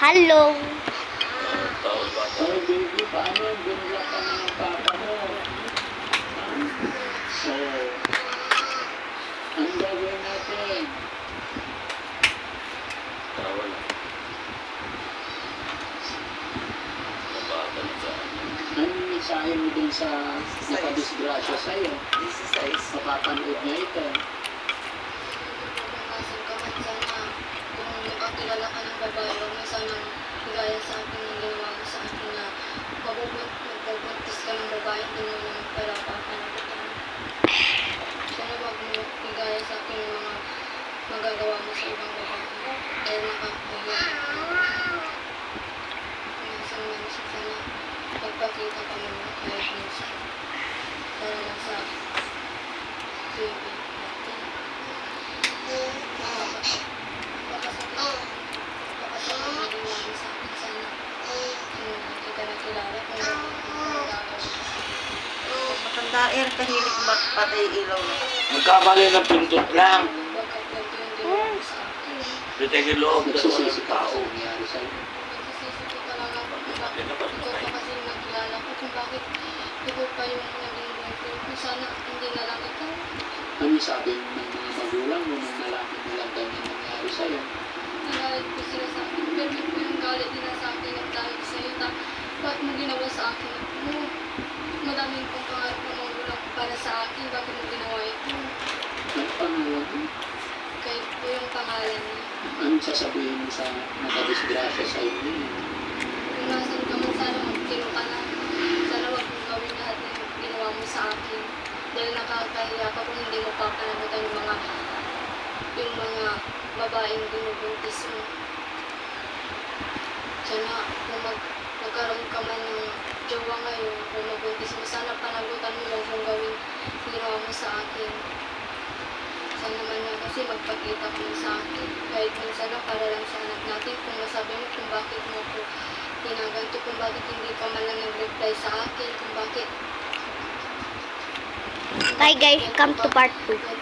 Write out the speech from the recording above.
Hello. Oy, baby, paano? Binula ka na ng papa mo. So, ang gagawin natin? Tawa lang. Anong mensahe mo dun sa nakadisgrasya sa'yo? 16. Mapapanood niya ito. Pumasok ka man sana kung nakakilala ka ng babae, huwag mo sanang higaya sa akin ng ginawa mo sa akin na magbubuntis ka ng babae, hindi mo naman pala papanagutan. Sana huwag mo higaya sa akin ng mga magagawa mo sa ibang babae dahil nakakahiya. Minsan man siya sana magpakita ka mo ng kahit minsan para lang sa baby natin. Matanda kahilig magpatay ilaw. Nagkamali ng pindot lang. Bitay yung loob na Nagsisisi walang ka tao. sa nangyari sa'yo. Sana hindi na lang ikaw. Ano sabi ng mga magulang mo nung nalaman nilang ganyan nangyari sa'yo? Nagalit po sila sa akin. Pero po yung galit nila sa akin at dahil sa'yo. Ba't mo ginawa sa akin? Madaming pong pangarap ng mga magulang para sa akin. Bakit mo ginawa ito? Ano pangalan mo? Kahit po yung pangalan niya. Anong sasabihin mo sa nakadisgrasya sa'yo niya? Kung nasan ka man, sana magtiro ka na. Sana wag mong gawin lahat ng ginawa mo sa akin. Dahil nakakahiya ka kung hindi mo papanagutan yung mga babaeng binubuntis mo. Sana kung magkaroon ka man ng jowa ngayon, kung mabuntis mo, sana panagutan mo lang kung gawin ginawa mo sa akin. Sana naman na kasi magpakita ka mo sa akin. Kahit minsan na para lang sa anak natin, kung masabi mo kung bakit mo ako ginaganto, kung bakit hindi ka man lang nag-reply sa akin, kung bakit. Bye guys, come to part 2.